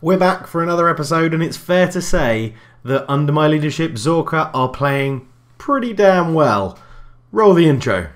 We're back for another episode, and it's fair to say that under my leadership, Zorka are playing pretty damn well. Roll the intro.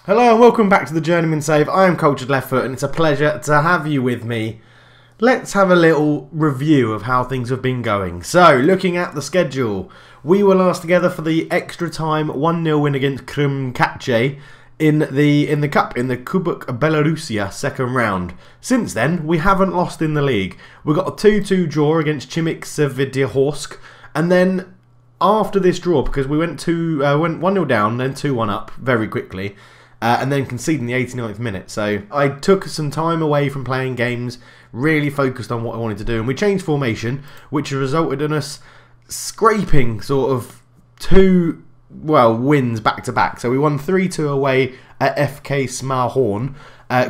Hello and welcome back to the Journeyman Save. I am Cultured Left Foot and it's a pleasure to have you with me. Let's have a little review of how things have been going. So, looking at the schedule, we were last together for the extra time 1-0 win against Krymkache in the Cup, in the Kubok Belarusia second round. Since then, we haven't lost in the league. We got a 2-2 draw against Chimik Svidihorsk, and then after this draw, because we went 1-0 down, then 2-1 up very quickly, and then conceded in the 89th minute. So I took some time away from playing games, really focused on what I wanted to do, and we changed formation, which resulted in us scraping sort of two wins back to back. So we won 3-2 away at FK Smarhorn.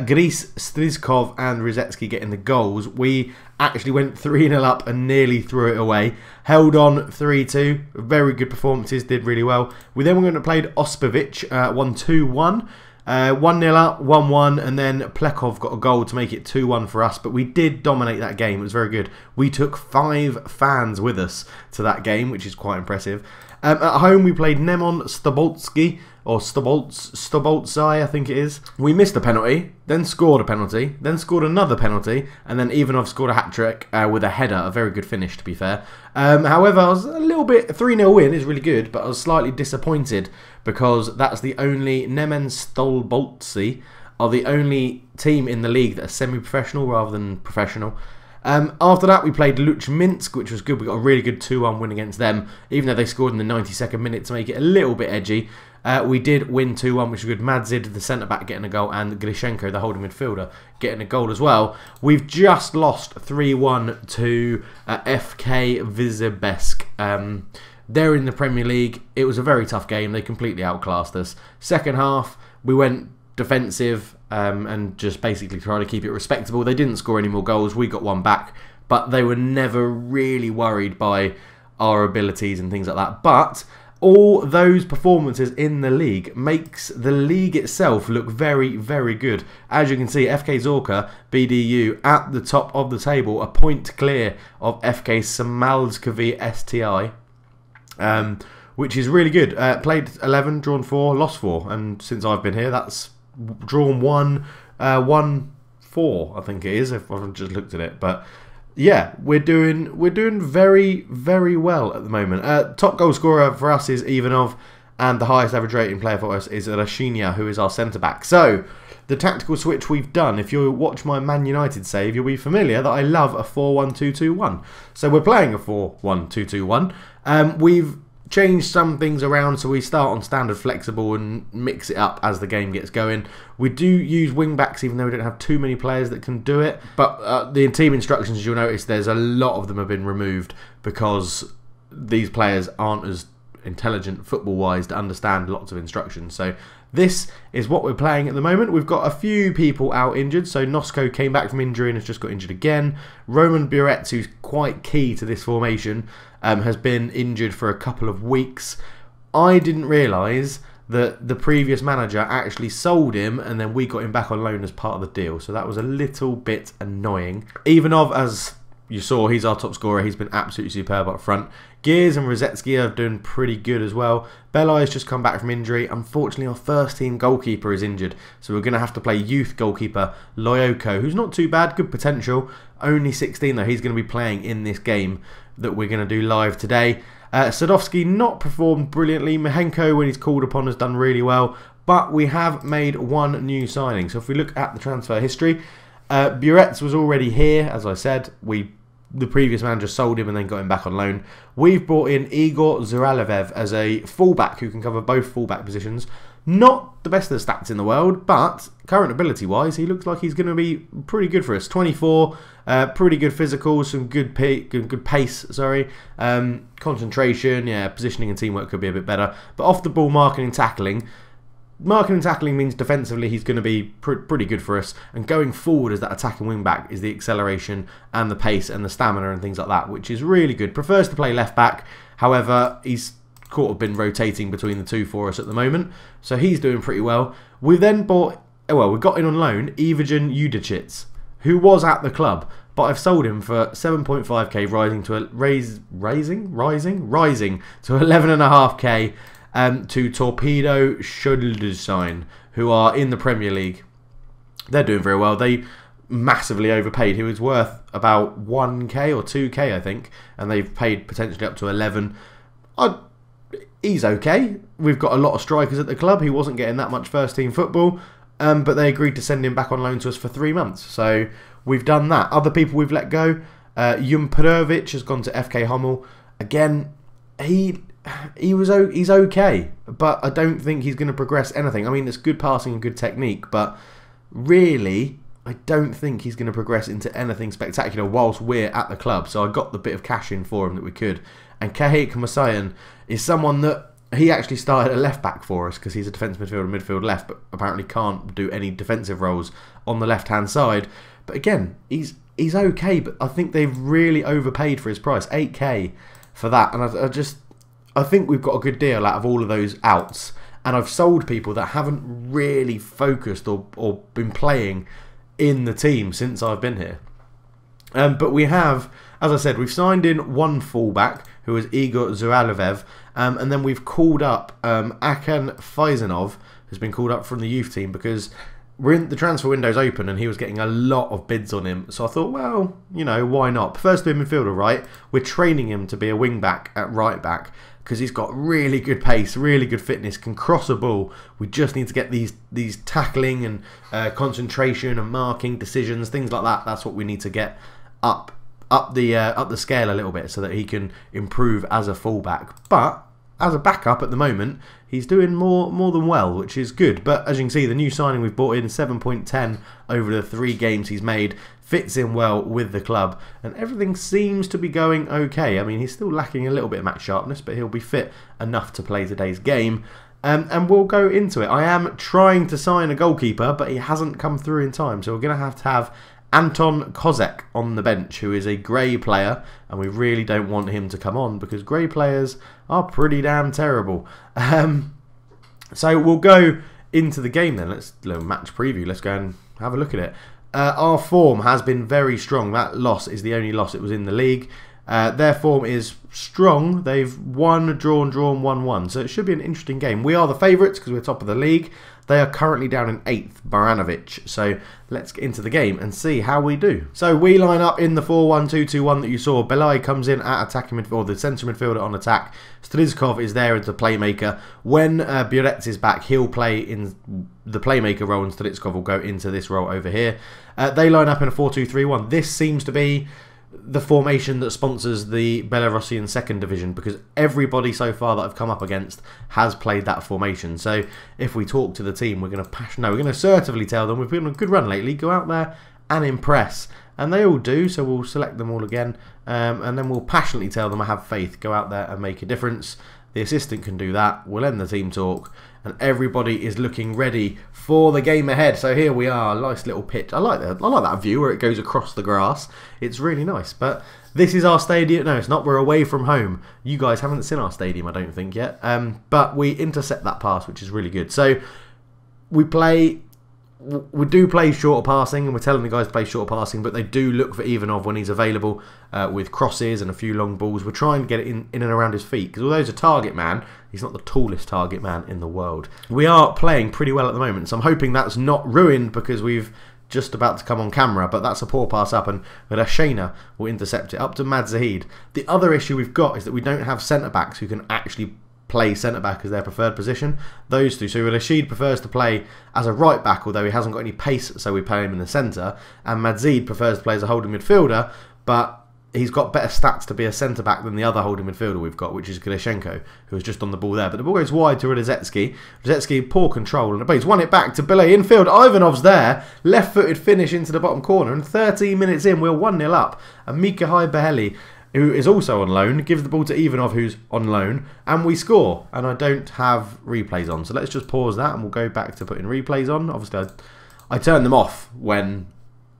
Gris, Strizkov and Rizetsky getting the goals. We actually went 3-0 up and nearly threw it away. Held on 3-2. Very good performances, did really well. We then went and played Ospovich, won 2-1. 1-0 up, 1-1, and then Plekov got a goal to make it 2-1 for us, but we did dominate that game. It was very good. We took 5 fans with us to that game, which is quite impressive. At home, we played Nemon Stoboltsky, or Stoboltsai, I think it is. We missed a penalty, then scored a penalty, then scored another penalty, and then Ivanov scored a hat-trick with a header. A very good finish, to be fair. However, I was a little bit... 3-0 win is really good, but I was slightly disappointed because that's the only... Nemen Stolboltsi are the only team in the league that are semi-professional rather than professional. After that, we played Luch Minsk, which was good. We got a really good 2-1 win against them, even though they scored in the 92nd minute to make it a little bit edgy. We did win 2-1, which was good. Madzid, the centre-back, getting a goal, and Grishenko, the holding midfielder, getting a goal as well. We've just lost 3-1 to FK Vizibesk. They're in the Premier League. It was a very tough game. They completely outclassed us. Second half, we went defensive and just basically tried to keep it respectable. They didn't score any more goals. We got one back, but they were never really worried by our abilities and things like that. But all those performances in the league makes the league itself look very, very good. As you can see, FK Zorka, BDU, at the top of the table, a point clear of FK Samalskovi STI, which is really good. Played 11, drawn 4, lost 4, and since I've been here, that's drawn 1, won 4, I think it is, if I've just looked at it. But yeah, we're doing very, very well at the moment. Top goal scorer for us is Ivanov, and the highest average rating player for us is Rashinia, who is our centre-back. So, the tactical switch we've done, if you watch my Man United save, you'll be familiar that I love a 4-1-2-2-1. So we're playing a 4-1-2-2-1. We've changed some things around, so we start on standard flexible and mix it up as the game gets going. We do use wing backs, even though we don't have too many players that can do it. But the team instructions, you'll notice there's a lot of them have been removed because these players aren't as intelligent football-wise to understand lots of instructions. So this is what we're playing at the moment. We've got a few people out injured. So Nosko came back from injury and has just got injured again. Roman Buretz, who's quite key to this formation, has been injured for a couple of weeks. I didn't realise that the previous manager actually sold him and then we got him back on loan as part of the deal. So that was a little bit annoying. Ivanov, as you saw, he's our top scorer. He's been absolutely superb up front. Gears and Rizetsky are doing pretty good as well. Belai has just come back from injury. Unfortunately, our first team goalkeeper is injured, so we're going to have to play youth goalkeeper Loyoko, who's not too bad, good potential. Only 16 though. He's going to be playing in this game that we're going to do live today. Sadovsky not performed brilliantly. Mihenko, when he's called upon, has done really well. But we have made one new signing. So if we look at the transfer history, Buretz was already here, as I said. The previous manager sold him and then got him back on loan. We've brought in Igor Zuralev as a fullback who can cover both fullback positions. Not the best of the stats in the world, but current ability-wise, he looks like he's going to be pretty good for us. 24, pretty good physicals, some good pace, sorry. Concentration, yeah, positioning and teamwork could be a bit better. But off the ball, marking and tackling means defensively he's going to be pretty good for us. And going forward as that attacking wing-back is the acceleration and the pace and the stamina and things like that, which is really good. Prefers to play left-back, however, he's sort of been rotating between the two for us at the moment, so he's doing pretty well. We then bought, well, we got in on loan Ivajan Judicic, who was at the club, but I've sold him for 7.5k, rising to 11.5k to Torpedo Schuldschein, who are in the Premier League. They're doing very well. They massively overpaid. He was worth about 1k or 2k, I think, and they've paid potentially up to 11. He's okay. We've got a lot of strikers at the club. He wasn't getting that much first team football, but they agreed to send him back on loan to us for 3 months. So we've done that. Other people we've let go. Jumperovic has gone to FK Hummel. Again, he's okay, but I don't think he's going to progress anything. I mean, it's good passing and good technique, but really, I don't think he's going to progress into anything spectacular whilst we're at the club. So I got the bit of cash in for him that we could. And Kahik Masayan is someone that he actually started at left back for us because he's a defensive midfielder, midfield left, but apparently can't do any defensive roles on the left hand side. But again, he's okay, but I think they've really overpaid for his price, 8k for that. And I think we've got a good deal out of all of those outs. And I've sold people that haven't really focused or been playing in the team since I've been here. But we have, as I said, we've signed in one fullback who is Igor Zuralovev, and then we've called up Akan Faisanov, who's been called up from the youth team because the transfer window's open and he was getting a lot of bids on him. So I thought, well, you know, why not? First to be a midfielder, right? We're training him to be a wing back at right back because he's got really good pace, really good fitness, can cross a ball. We just need to get these tackling and concentration and marking decisions, things like that. That's what we need to get up the scale a little bit so that he can improve as a fullback. But as a backup at the moment, he's doing more than well, which is good. But as you can see, the new signing we've brought in, 7.10 over the 3 games he's made, fits in well with the club, and everything seems to be going okay. I mean, he's still lacking a little bit of match sharpness, but he'll be fit enough to play today's game. And we'll go into it. I am trying to sign a goalkeeper, but he hasn't come through in time, so we're going to have Anton Kozek on the bench, who is a grey player, and we really don't want him to come on because grey players are pretty damn terrible. So we'll go into the game then. Let's do a match preview. Let's go and have a look at it. Our form has been very strong. That loss is the only loss it was in the league. Their form is strong. They've won, drawn, 1-1. So it should be an interesting game. We are the favourites because we're top of the league. They are currently down in 8th, Baranovic. So let's get into the game and see how we do. So we line up in the 4-1-2-2-1 that you saw. Belai comes in at attacking midfield, or the centre midfielder on attack. Strizkov is there as the playmaker. When Burets is back, he'll play in the playmaker role and Strizkov will go into this role over here. They line up in a 4-2-3-1. This seems to be the formation that sponsors the Belarusian second division because everybody so far that I've come up against has played that formation. So if we talk to the team, we're going to assertively tell them we've been on a good run lately, go out there and impress. And they all do, so we'll select them all again, and then we'll passionately tell them I have faith, go out there and make a difference. The assistant can do that. We'll end the team talk, and everybody is looking ready for the game ahead. So here we are, nice little pitch. I like that view where it goes across the grass. It's really nice. But this is our stadium. No, it's not. We're away from home. You guys haven't seen our stadium, I don't think yet. But we intercept that pass, which is really good. So we do play shorter passing, and we're telling the guys to play shorter passing, but they do look for Ivanov when he's available with crosses and a few long balls. We're trying to get it in and around his feet, because although he's a target man, he's not the tallest target man in the world. We are playing pretty well at the moment, so I'm hoping that's not ruined because we've just about to come on camera, but that's a poor pass up, and Rashena will intercept it up to Mad Zahid. The other issue we've got is that we don't have centre-backs who can actually play centre-back as their preferred position. Those two. So Rashid prefers to play as a right-back, although he hasn't got any pace, so we play him in the centre. And Madzid prefers to play as a holding midfielder, but he's got better stats to be a centre-back than the other holding midfielder we've got, which is Glishenko, who was just on the ball there. But the ball goes wide to Radzetsky. Radzetsky, poor control, and he's won it back to Billet infield. Ivanov's there. Left-footed finish into the bottom corner. And 13 minutes in, we're 1-0 up. And Mikael Beheli, who is also on loan, gives the ball to Ivanov, who's on loan, and we score. And I don't have replays on. So let's just pause that, and we'll go back to putting replays on. Obviously, I turn them off when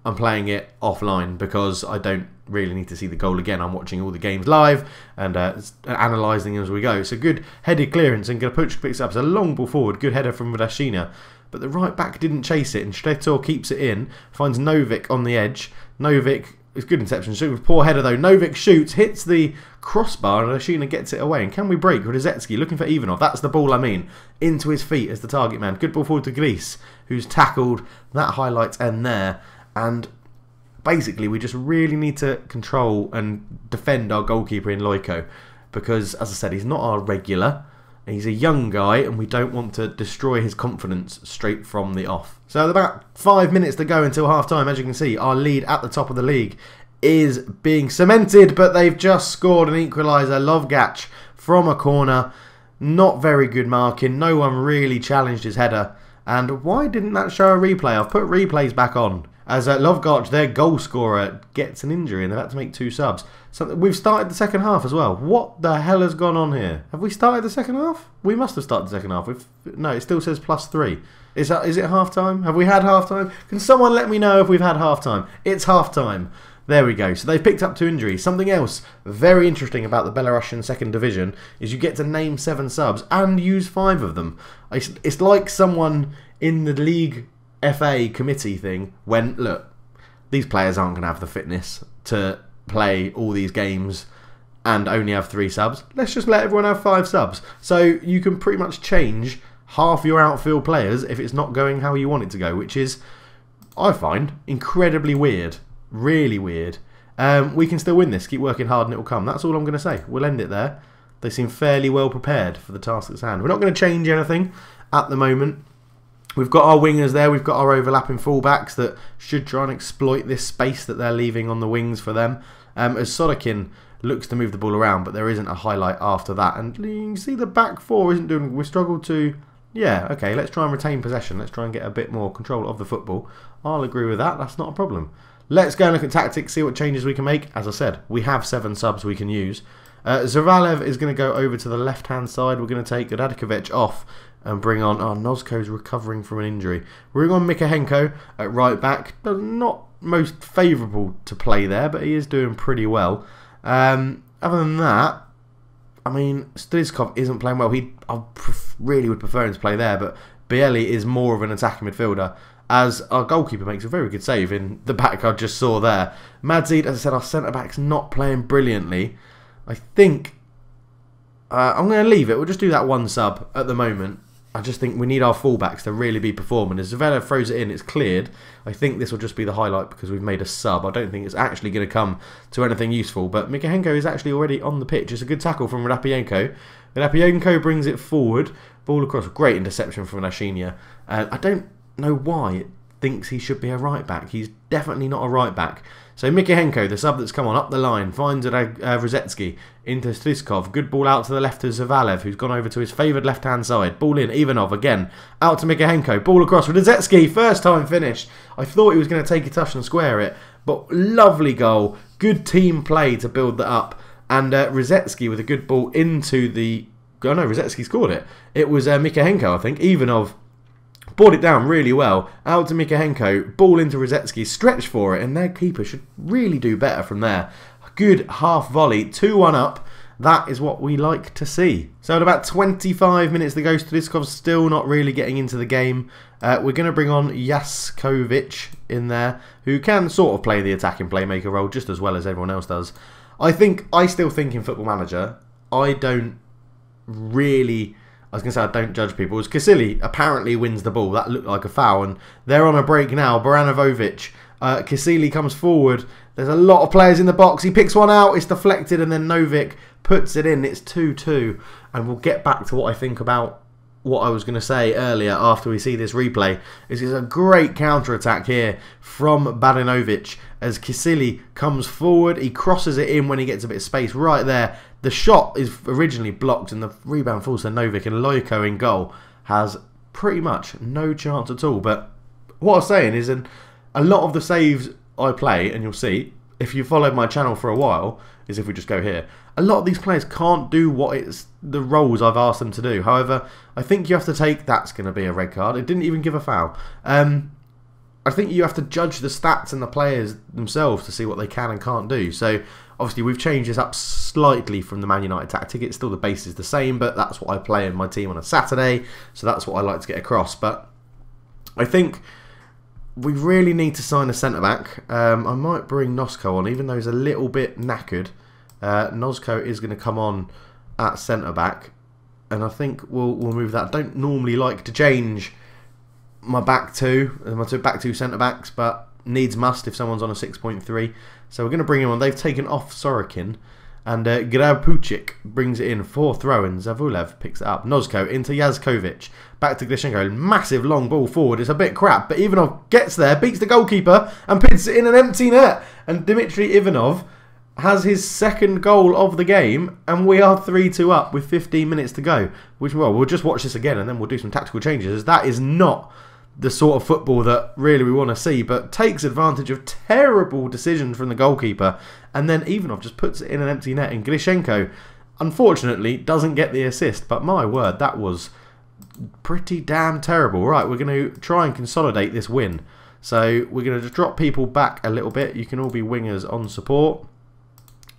I'm playing it offline because I don't really need to see the goal again. I'm watching all the games live and analysing them as we go. So good headed clearance, and Gapuch picks up. It's a long ball forward. Good header from Radashina. But the right back didn't chase it, and Stretor keeps it in. Finds Novik on the edge. Novik, it's good interception. So poor header though. Novik shoots, hits the crossbar, and Radashina gets it away. And can we break? Radzetsky looking for Ivanov. That's the ball I mean. Into his feet as the target man. Good ball forward to Greece, who's tackled that highlights end there. And basically, we just really need to control and defend our goalkeeper in Loiko. Because, as I said, he's not our regular. He's a young guy, and we don't want to destroy his confidence straight from the off. So, about 5 minutes to go until half-time. As you can see, our lead at the top of the league is being cemented. But they've just scored an equaliser. Lovgac from a corner. Not very good marking. No one really challenged his header. And why didn't that show a replay? I've put replays back on. As Lovgac, their goal scorer, gets an injury and they've had to make 2 subs. So we've started the second half as well. What the hell has gone on here? Have we started the second half? We must have started the second half. No, it still says +3. Is it half-time? Have we had half-time? Can someone let me know if we've had half-time? It's half-time. There we go. So they've picked up 2 injuries. Something else very interesting about the Belarusian second division is you get to name 7 subs and use 5 of them. It's like someone in the league FA committee thing when, look, these players aren't going to have the fitness to play all these games and only have 3 subs. Let's just let everyone have 5 subs. So you can pretty much change half your outfield players if it's not going how you want it to go, which is, I find, incredibly weird. Really weird. We can still win this. Keep working hard and it will come. That's all I'm going to say. We'll end it there. They seem fairly well prepared for the task at hand. We're not going to change anything at the moment. We've got our wingers there. We've got our overlapping fullbacks that should try and exploit this space that they're leaving on the wings for them. As Sorokin looks to move the ball around, but there isn't a highlight after that. And you can see the back 4 isn't doing... We struggled to... Yeah, okay, let's try and retain possession. Let's try and get a bit more control of the football. I'll agree with that. That's not a problem. Let's go and look at tactics, see what changes we can make. As I said, we have 7 subs we can use. Zavalev is going to go over to the left-hand side. We're going to take Radikovic off and bring on... Oh, Nozko's recovering from an injury. Bring on Mikahenko at right back. Not most favourable to play there, but he is doing pretty well. Other than that, I mean, Strizkov isn't playing well. I really would prefer him to play there, but Bieli is more of an attacking midfielder, as our goalkeeper makes a very good save in the back I just saw there. Madzid, as I said, our centre-back's not playing brilliantly. I think I'm going to leave it. We'll just do that 1 sub at the moment. I just think we need our fullbacks to really be performing. As Zavella throws it in, it's cleared. I think this will just be the highlight because we've made a sub. I don't think it's actually going to come to anything useful. But Mikahenko is actually already on the pitch. It's a good tackle from Rapienko. Rapienko brings it forward. Ball across. Great interception from Lashinia. I don't know why it thinks he should be a right back. He's definitely not a right back. So Mikahenko, the sub that's come on up the line, finds Radzetsky into Strizkov. Good ball out to the left to Zavalev, who's gone over to his favoured left-hand side. Ball in, Ivanov again. Out to Mikahenko. Ball across for Radzetsky. First time finish. I thought he was going to take a touch and square it, but lovely goal. Good team play to build that up. And Radzetsky with a good ball into the... Oh no, Radzetsky scored it. It was Mikahenko, I think. Ivanov brought it down really well. Out to Mikahenko. Ball into Radzetsky. Stretch for it. And their keeper should really do better from there. A good half volley. 2-1 up. That is what we like to see. So at about 25 minutes to go, Strizkov's still not really getting into the game. We're going to bring on Jaskovic in there, who can sort of play the attacking playmaker role just as well as everyone else does. I still think in Football Manager, I don't really... I was going to say I don't judge people. As Kasili apparently wins the ball. That looked like a foul. And they're on a break now. Baranovovic. Kasili comes forward. There's a lot of players in the box. He picks one out. It's deflected. And then Novik puts it in. It's 2-2. And we'll get back to what I think about what I was going to say earlier after we see this replay is it's a great counter-attack here from Badinovic as Kisili comes forward. He crosses it in when he gets a bit of space right there. The shot is originally blocked and the rebound falls to Novik, and Lojko in goal has pretty much no chance at all. But what I was saying is, a lot of the saves I play, and you'll see, if you followed my channel for a while, is if we just go here, a lot of these players can't do what it's the roles I've asked them to do. However, I think you have to take, that's going to be a red card. It didn't even give a foul. I think you have to judge the stats and the players themselves to see what they can and can't do. So, obviously, we've changed this up slightly from the Man United tactic. It's still, the base is the same, but that's what I play in my team on a Saturday. So that's what I like to get across. But I think we really need to sign a centre-back. I might bring Nosko on, even though he's a little bit knackered. Nosko is going to come on at centre-back, and I think we'll move that. I don't normally like to change my back two centre-backs, but needs must if someone's on a 6.3. So we're going to bring him on. They've taken off Sorokin, and Grabuchik brings it in for throw-in. Zavulev picks it up. Nosko into Yazkovic. Back to Glishenko. Massive long ball forward. It's a bit crap, but Ivanov gets there, beats the goalkeeper, and puts it in an empty net. And Dmitry Ivanov has his second goal of the game, and we are 3-2 up with 15 minutes to go. Which, well, we'll just watch this again, and then we'll do some tactical changes, as that is not the sort of football that really we want to see, but takes advantage of terrible decision from the goalkeeper, and then Ivanov just puts it in an empty net, and Glishenko, unfortunately, doesn't get the assist. But my word, that was pretty damn terrible. Right, we're going to try and consolidate this win. So we're going to just drop people back a little bit. You can all be wingers on support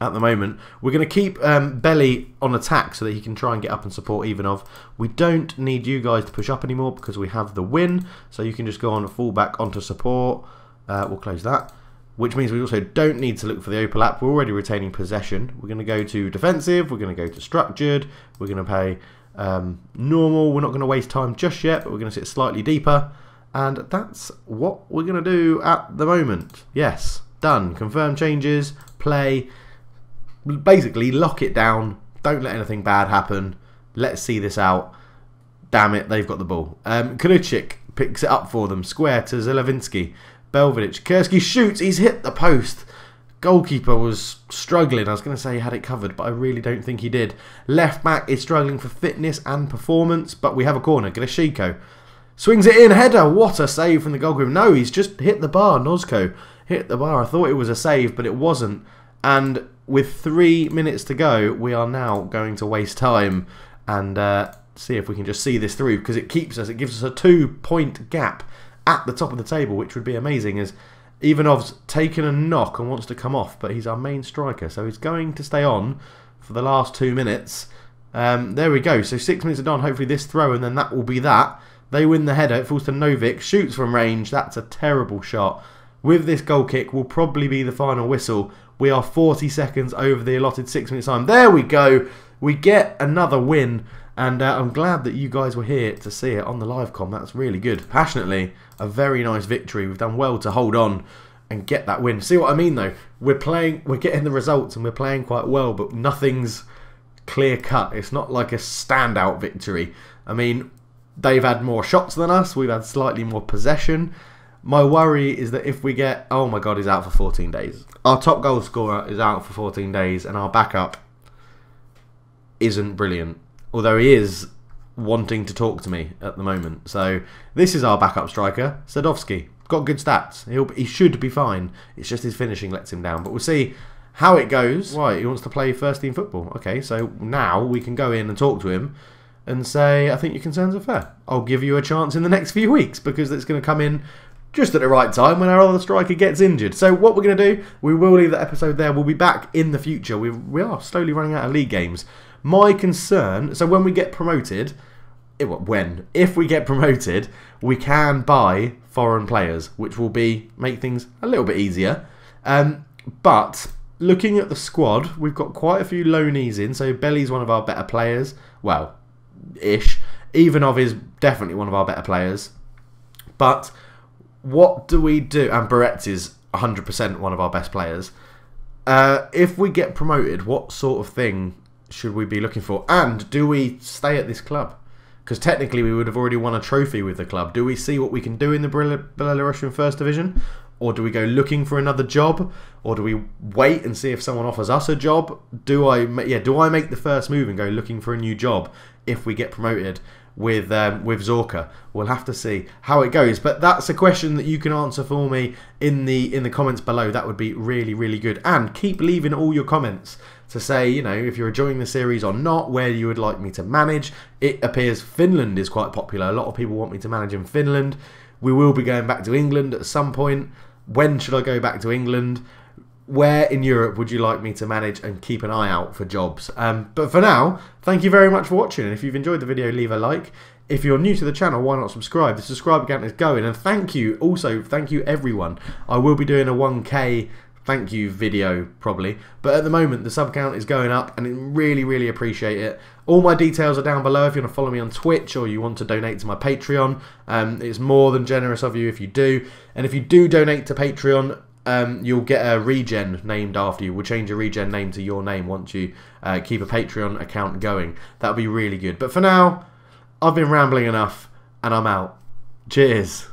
at the moment. We're going to keep Belly on attack so that he can try and get up and support Ivanov. We don't need you guys to push up anymore because we have the win. So you can just go on full back onto support. We'll close that. Which means we also don't need to look for the overlap. We're already retaining possession. We're going to go to defensive. We're going to go to structured. We're going to play normal. We're not going to waste time just yet, but we're going to sit slightly deeper. And that's what we're going to do at the moment. Yes, done. Confirm changes. Play. Basically, lock it down. Don't let anything bad happen. Let's see this out. Damn it, they've got the ball. Kulichik picks it up for them. Square to Zelevinsky. Belvedere. Kursky shoots. He's hit the post. Goalkeeper was struggling. I was going to say he had it covered, but I really don't think he did. Left back is struggling for fitness and performance, but we have a corner. Glashiko swings it in. Header. What a save from the goalkeeper. No, he's just hit the bar. Nosko hit the bar. I thought it was a save, but it wasn't. And with 3 minutes to go, we are now going to waste time and see if we can just see this through, because it keeps us. It gives us a 2-point gap at the top of the table, which would be amazing, as Ivanov's taken a knock and wants to come off, but he's our main striker, so he's going to stay on for the last 2 minutes. There we go. So 6 minutes are done. Hopefully this throw, and then that will be that. They win the header. It falls to Novik. Shoots from range. That's a terrible shot. With this goal kick will probably be the final whistle. We are 40 seconds over the allotted 6 minutes time. There we go. We get another win. And I'm glad that you guys were here to see it on the live com. That's really good. Passionately, a very nice victory. We've done well to hold on and get that win. See what I mean though? We're getting the results and we're playing quite well, but nothing's clear cut. It's not like a standout victory. I mean, they've had more shots than us. We've had slightly more possession. My worry is that if we get... Oh my God, he's out for 14 days. Our top goal scorer is out for 14 days and our backup isn't brilliant. Although he is wanting to talk to me at the moment. So this is our backup striker, Sadovsky. Got good stats. He should be fine. It's just his finishing lets him down. But we'll see how it goes. Right, he wants to play first team football. Okay, so now we can go in and talk to him and say, I think your concerns are fair. I'll give you a chance in the next few weeks because it's going to come in just at the right time when our other striker gets injured. So what we're going to do, we will leave the episode there. We'll be back in the future. We are slowly running out of league games. My concern, so when we get promoted, if we get promoted, we can buy foreign players, which will make things a little bit easier. But looking at the squad, we've got quite a few loanees in. So Belly's one of our better players. Well, ish. Ivanov is definitely one of our better players. But what do we do? And Barretz is 100% one of our best players. If we get promoted, what sort of thing should we be looking for? And do we stay at this club? Because technically we would have already won a trophy with the club. Do we see what we can do in the Belarusian First Division? Or do we go looking for another job? Or do we wait and see if someone offers us a job? Do I make the first move and go looking for a new job if we get promoted with Zorka? We'll have to see how it goes. But that's a question that you can answer for me in the comments below. That would be really, really good. And keep leaving all your comments to say, you know, if you're enjoying the series or not, where you would like me to manage. It appears Finland is quite popular. A lot of people want me to manage in Finland. We will be going back to England at some point. When should I go back to England? Where in Europe would you like me to manage, and keep an eye out for jobs? But for now, thank you very much for watching. And if you've enjoyed the video, leave a like. If you're new to the channel, why not subscribe? The subscribe account is going. And thank you, also, thank you everyone. I will be doing a 1K thank you video probably, but at the moment the sub count is going up and I really, really appreciate it. All my details are down below if you want to follow me on Twitch or you want to donate to my Patreon. It's more than generous of you if you do. And if you do donate to Patreon, you'll get a regen named after you. We'll change your regen name to your name once you keep a Patreon account going. That'll be really good. But for now, I've been rambling enough and I'm out. Cheers.